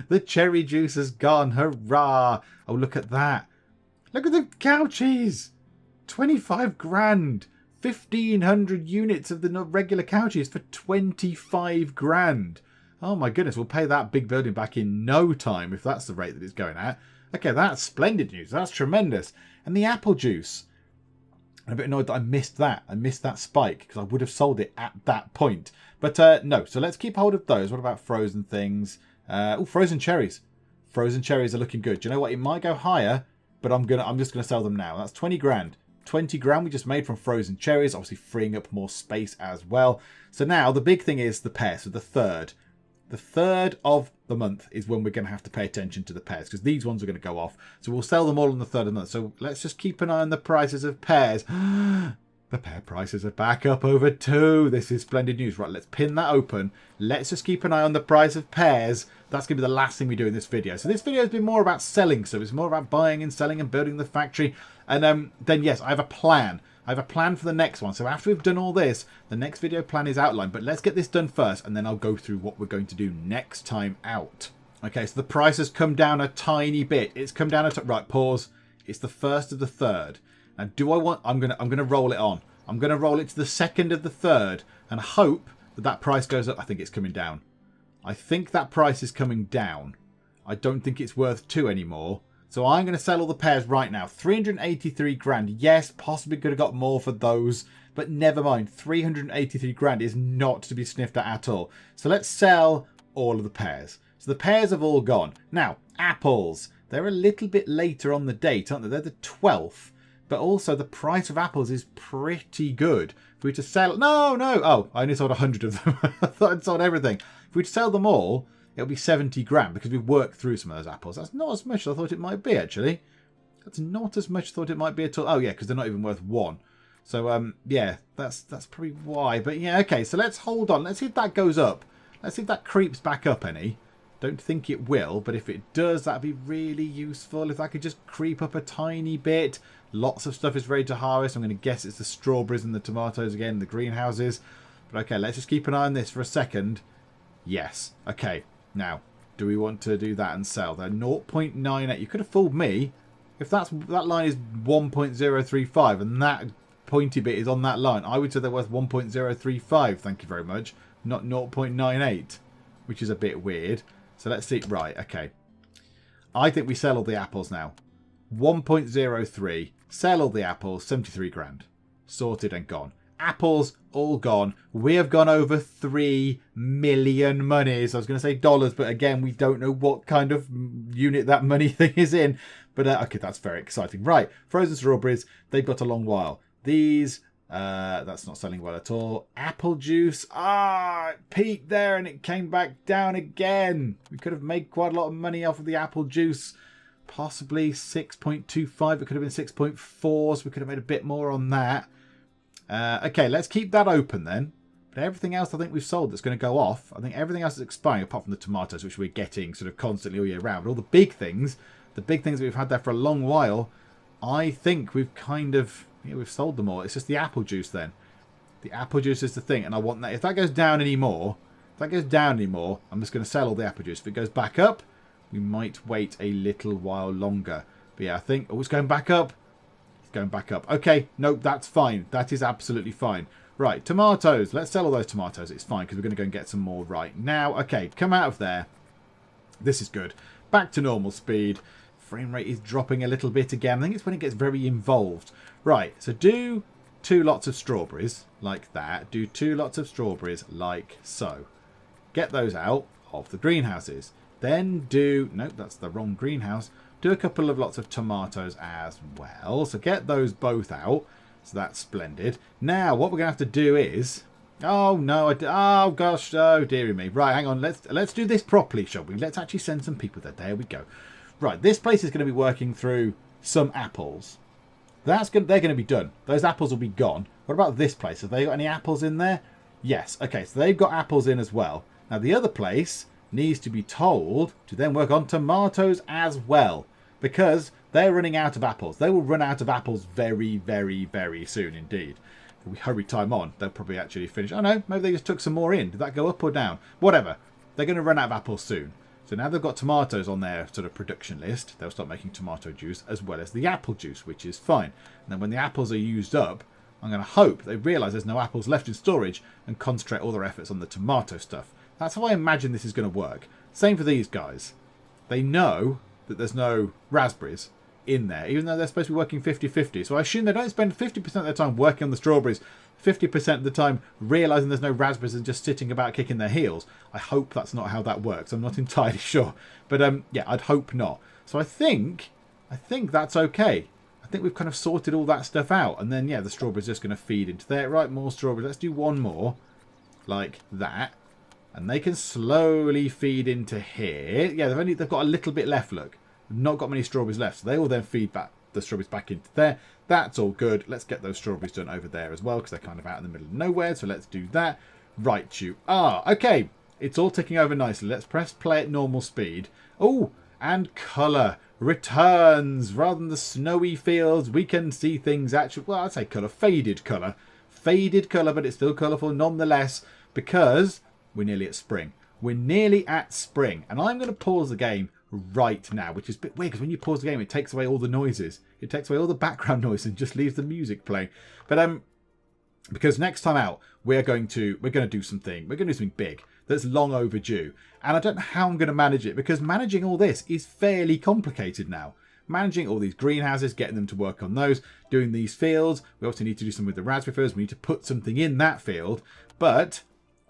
The cherry juice has gone. Hurrah. Oh, look at that. Look at the couches. 25 grand. 1,500 units of the regular couches for 25 grand. Oh my goodness, we'll pay that big building back in no time if that's the rate that it's going at. Okay, that's splendid news. That's tremendous. And the apple juice. I'm a bit annoyed that I missed that. I missed that spike because I would have sold it at that point. But no, so let's keep hold of those. What about frozen things? Oh, frozen cherries. Frozen cherries are looking good. Do you know what? It might go higher, but I'm just gonna sell them now. That's 20 grand. 20 grand we just made from frozen cherries, obviously freeing up more space as well. So now the big thing is the pear, so the third. The third of the month is when we're going to have to pay attention to the pears, because these ones are going to go off. So we'll sell them all on the third of the month. So let's just keep an eye on the prices of pears. The pear prices are back up over 2. This is splendid news. Right, let's pin that open. Let's just keep an eye on the price of pears. That's going to be the last thing we do in this video. So this video has been more about selling. So it's more about buying and selling and building the factory. And then, yes, I have a plan. I have a plan for the next one. So after we've done all this, the next video plan is outlined. But let's get this done first, and then I'll go through what we're going to do next time out. Okay, so the price has come down a tiny bit. It's come down right, pause. It's the first of the third. Now, do I want... I'm gonna roll it on. I'm going to roll it to the second of the third and hope that that price goes up. I think it's coming down. I think that price is coming down. I don't think it's worth 2 anymore. So I'm going to sell all the pears right now. 383 grand. Yes, possibly could have got more for those, but never mind. 383 grand is not to be sniffed at all. So let's sell all of the pears. So the pears have all gone. Now, apples. They're a little bit later on the date, aren't they? They're the 12th. But also the price of apples is pretty good. If we were to sell... No. Oh, I only sold 100 of them. I thought I'd sold everything. If we were to sell them all, it'll be 70 grand because we've worked through some of those apples. That's not as much as I thought it might be, actually. That's not as much as I thought it might be at all. Oh, yeah, because they're not even worth 1. So, yeah, that's probably why. But, yeah, okay, so let's hold on. Let's see if that goes up. Let's see if that creeps back up any. Don't think it will, but if it does, that'd be really useful. If that could just creep up a tiny bit. Lots of stuff is ready to harvest. I'm going to guess it's the strawberries and the tomatoes again, the greenhouses. But okay, let's just keep an eye on this for a second. Yes. Okay. Now, do we want to do that and sell? They're 0.98. You could have fooled me. If that line is 1.035 and that pointy bit is on that line, I would say they're worth 1.035. Thank you very much. Not 0.98, which is a bit weird. So let's see. Right. Okay. I think we sell all the apples now. 1.03. Sell all the apples. 73 grand. Sorted and gone. Apples all gone. We have gone over 3 million monies. I was going to say dollars, but again, we don't know what kind of unit that money thing is in. But okay, that's very exciting. Right, frozen strawberries. They've got a long while. These, that's not selling well at all. Apple juice. It peaked there and it came back down again. We could have made quite a lot of money off of the apple juice. Possibly 6.25. It could have been 6.4, so we could have made a bit more on that. Okay, let's keep that open then. But everything else I think we've sold that's going to go off. I think everything else is expiring apart from the tomatoes, which we're getting sort of constantly all year round. But all the big things that we've had there for a long while, I think we've kind of, we've sold them all. It's just the apple juice then. The apple juice is the thing, and I want that. If that goes down anymore, I'm just going to sell all the apple juice. If it goes back up, we might wait a little while longer. But yeah, I think... Oh, it's going back up. It's going back up. Okay, nope, that's fine. That is absolutely fine. Right, tomatoes. Let's sell all those tomatoes. It's fine, because we're going to go and get some more right now. Okay, come out of there. This is good. Back to normal speed. Frame rate is dropping a little bit again. I think it's when it gets very involved. Right, so do 2 lots of strawberries, like that. Do 2 lots of strawberries, like so. Get those out of the greenhouses. Then do... Nope, that's the wrong greenhouse. Do a couple of lots of tomatoes as well. So get those both out. So that's splendid. Now, what we're going to have to do is... Oh, no. Oh, gosh. Oh, dearie me. Right, hang on. Let's do this properly, shall we? Let's actually send some people there. There we go. Right, this place is going to be working through some apples. They're going to be done. Those apples will be gone. What about this place? Have they got any apples in there? Yes. Okay, so they've got apples in as well. Now, the other place needs to be told to then work on tomatoes as well, because they're running out of apples. They will run out of apples very, very, very soon indeed. If we hurry time on, they'll probably actually finish. Oh no, maybe they just took some more in. Did that go up or down? Whatever. They're going to run out of apples soon. So now they've got tomatoes on their sort of production list. They'll start making tomato juice as well as the apple juice, which is fine. And then when the apples are used up, I'm going to hope they realise there's no apples left in storage and concentrate all their efforts on the tomato stuff. That's how I imagine this is going to work. Same for these guys. They know that there's no raspberries in there, even though they're supposed to be working 50-50. So I assume they don't spend 50% of their time working on the strawberries, 50% of the time realising there's no raspberries and just sitting about kicking their heels. I hope that's not how that works. I'm not entirely sure. But yeah, I'd hope not. So I think that's okay. I think we've kind of sorted all that stuff out. And then, yeah, the strawberry's just going to feed into there. Right, more strawberries. Let's do one more. Like that. And they can slowly feed into here. Yeah, they've got a little bit left, look. They've not got many strawberries left. So they will then feed back the strawberries back into there. That's all good. Let's get those strawberries done over there as well, because they're kind of out in the middle of nowhere. So let's do that. Right, you are. Okay, it's all ticking over nicely. Let's press play at normal speed. Oh, and colour returns. Rather than the snowy fields, we can see things actually, well, I'd say colour, faded colour. Faded colour, but it's still colourful nonetheless, because we're nearly at spring. We're nearly at spring. And I'm going to pause the game right now, which is a bit weird, because when you pause the game, it takes away all the noises. It takes away all the background noise and just leaves the music playing. But because next time out, we're going to do something. We're going to do something big that's long overdue. And I don't know how I'm going to manage it, because managing all this is fairly complicated now. Managing all these greenhouses, getting them to work on those, doing these fields. We also need to do something with the raspberry fields. We need to put something in that field. But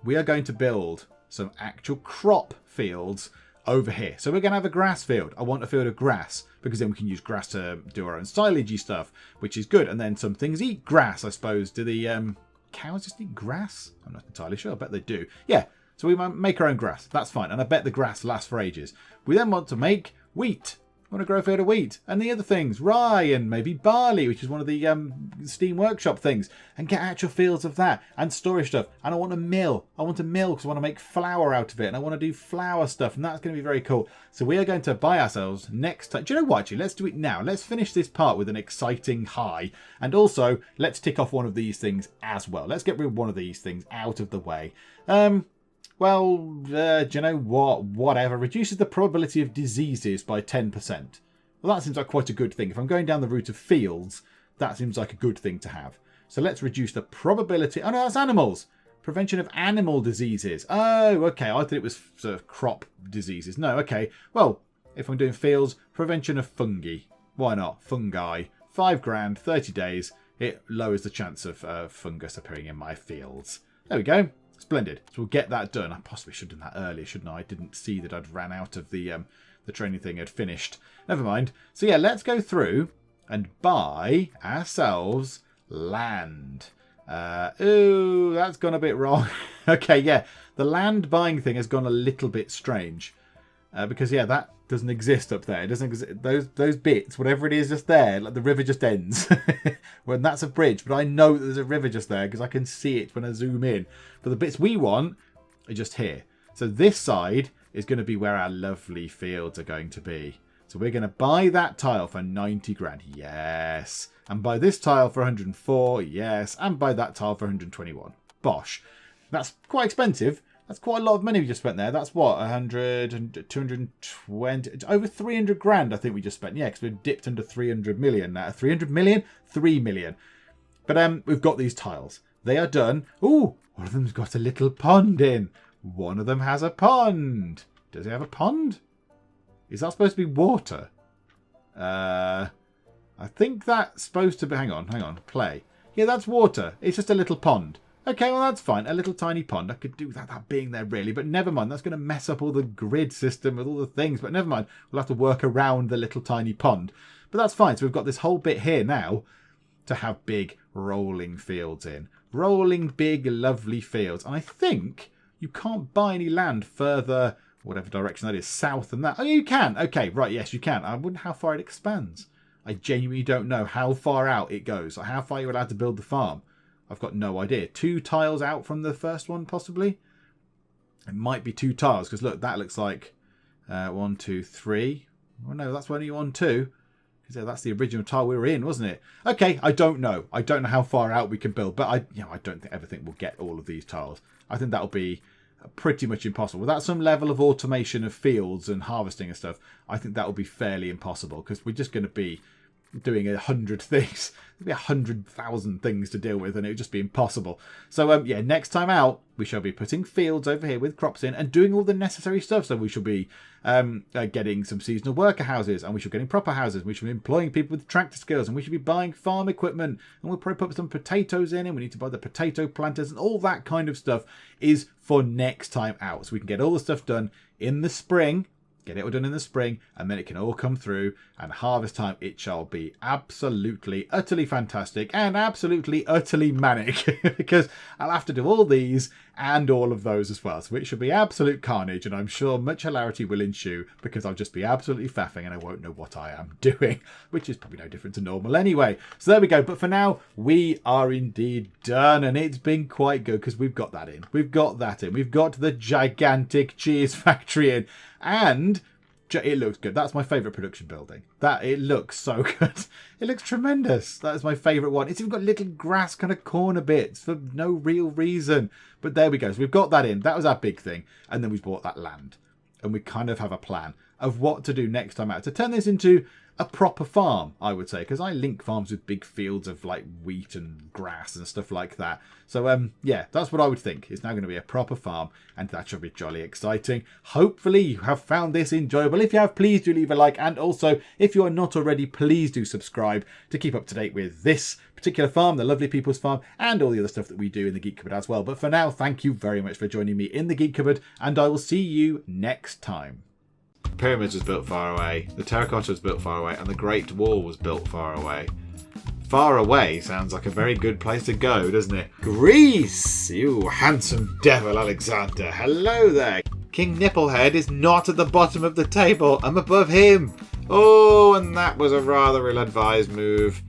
we are going to build some actual crop fields over here. So we're going to have a grass field. I want a field of grass, because then we can use grass to do our own silagey stuff, which is good. And then some things eat grass, I suppose. Do the cows just eat grass? I'm not entirely sure. I bet they do. Yeah, so we might make our own grass. That's fine. And I bet the grass lasts for ages. We then want to make wheat. I want to grow a field of wheat and the other things, rye and maybe barley, which is one of the Steam Workshop things, and get actual fields of that and storage stuff. And I want a mill. I want a mill because I want to make flour out of it, and I want to do flour stuff, and that's going to be very cool. So we are going to buy ourselves next time. Do you know what? Actually, let's do it now. Let's finish this part with an exciting high, and also let's tick off one of these things as well. Let's get rid of one of these things out of the way. Well, do you know what? Whatever. Reduces the probability of diseases by 10%. Well, that seems like quite a good thing. If I'm going down the route of fields, that seems like a good thing to have. So let's reduce the probability. Oh, no, that's animals. Prevention of animal diseases. Oh, okay. I thought it was sort of crop diseases. No, okay. Well, if I'm doing fields, prevention of fungi. Why not? Fungi. 5 grand, 30 days. It lowers the chance of fungus appearing in my fields. There we go. Splendid. So we'll get that done. I possibly should have done that earlier, shouldn't I? I didn't see that I'd ran out of the training thing had finished. Never mind. So yeah, let's go through and buy ourselves land. Ooh, that's gone a bit wrong. Okay, yeah. The land buying thing has gone a little bit strange. Because, yeah, that doesn't exist up there. It doesn't exist. Those bits, whatever it is just there, like the river just ends. When that's a bridge, but I know that there's a river just there because I can see it when I zoom in. But the bits we want are just here. So this side is going to be where our lovely fields are going to be. So we're going to buy that tile for 90 grand. Yes. And buy this tile for 104. Yes. And buy that tile for 121. Bosh. That's quite expensive. That's quite a lot of money we just spent there. That's what, 100 and 220, over 300 grand I think we just spent. Yeah, because we've dipped under 300 million now. 300 million? 3 million. But we've got these tiles. They are done. Ooh, one of them's got a little pond in. One of them has a pond. Does it have a pond? Is that supposed to be water? I think that's supposed to be, hang on, play. Yeah, that's water. It's just a little pond. Okay, well, that's fine. A little tiny pond. I could do that being there, really. But never mind. That's going to mess up all the grid system with all the things. But never mind. We'll have to work around the little tiny pond. But that's fine. So we've got this whole bit here now to have big rolling fields in. Rolling big, lovely fields. And I think you can't buy any land further, whatever direction that is, south than that. Oh, you can. Okay, right. Yes, you can. I wonder how far it expands. I genuinely don't know how far out it goes. Or how far you're allowed to build the farm. I've got no idea. 2 tiles out from the first one, possibly? It might be 2 tiles, because look, that looks like 1, 2, 3. Oh no, that's only 1, 2. Because that's the original tile we were in, wasn't it? Okay, I don't know. I don't know how far out we can build, but I don't ever think we'll get all of these tiles. I think that'll be pretty much impossible. Without some level of automation of fields and harvesting and stuff, I think that will be fairly impossible, because we're just going to be doing 100 things. There'd be 100,000 things to deal with, and it would just be impossible. So yeah, next time out we shall be putting fields over here with crops in and doing all the necessary stuff. So we shall be getting some seasonal worker houses, and we shall be getting proper houses. We shall be employing people with tractor skills, and we should be buying farm equipment, and we'll probably put some potatoes in, and we need to buy the potato planters, and all that kind of stuff is for next time out. So we can get all the stuff done in the spring. get it all done in the spring, and then it can all come through, and harvest time, it shall be absolutely, utterly fantastic, and absolutely, utterly manic, because I'll have to do all these and all of those as well. So it should be absolute carnage, and I'm sure much hilarity will ensue, because I'll just be absolutely faffing and I won't know what I am doing, which is probably no different to normal anyway. So there we go. But for now, we are indeed done, and it's been quite good because we've got that in. We've got that in. We've got the gigantic cheese factory in, and it looks good. That's my favourite production building. It looks so good. It looks tremendous. That is my favourite one. It's even got little grass kind of corner bits for no real reason. But there we go. So we've got that in. That was our big thing. And then we bought that land. And we kind of have a plan of what to do next time out to turn this into a proper farm, I would say, because I link farms with big fields of like wheat and grass and stuff like that. So yeah, that's what I would think. It's now going to be a proper farm, and that should be jolly exciting. Hopefully you have found this enjoyable. If you have, please do leave a like, and also if you are not already, please do subscribe to keep up to date with this particular farm, the Lovely People's Farm, and all the other stuff that we do in the Geek Cupboard as well. But for now, thank you very much for joining me in the Geek Cupboard, and I will see you next time. The pyramids was built far away, the terracotta was built far away, and the Great Wall was built far away. Far away sounds like a very good place to go, doesn't it? Greece! You handsome devil, Alexander. Hello there. King Nipplehead is not at the bottom of the table. I'm above him. Oh, and that was a rather ill-advised move.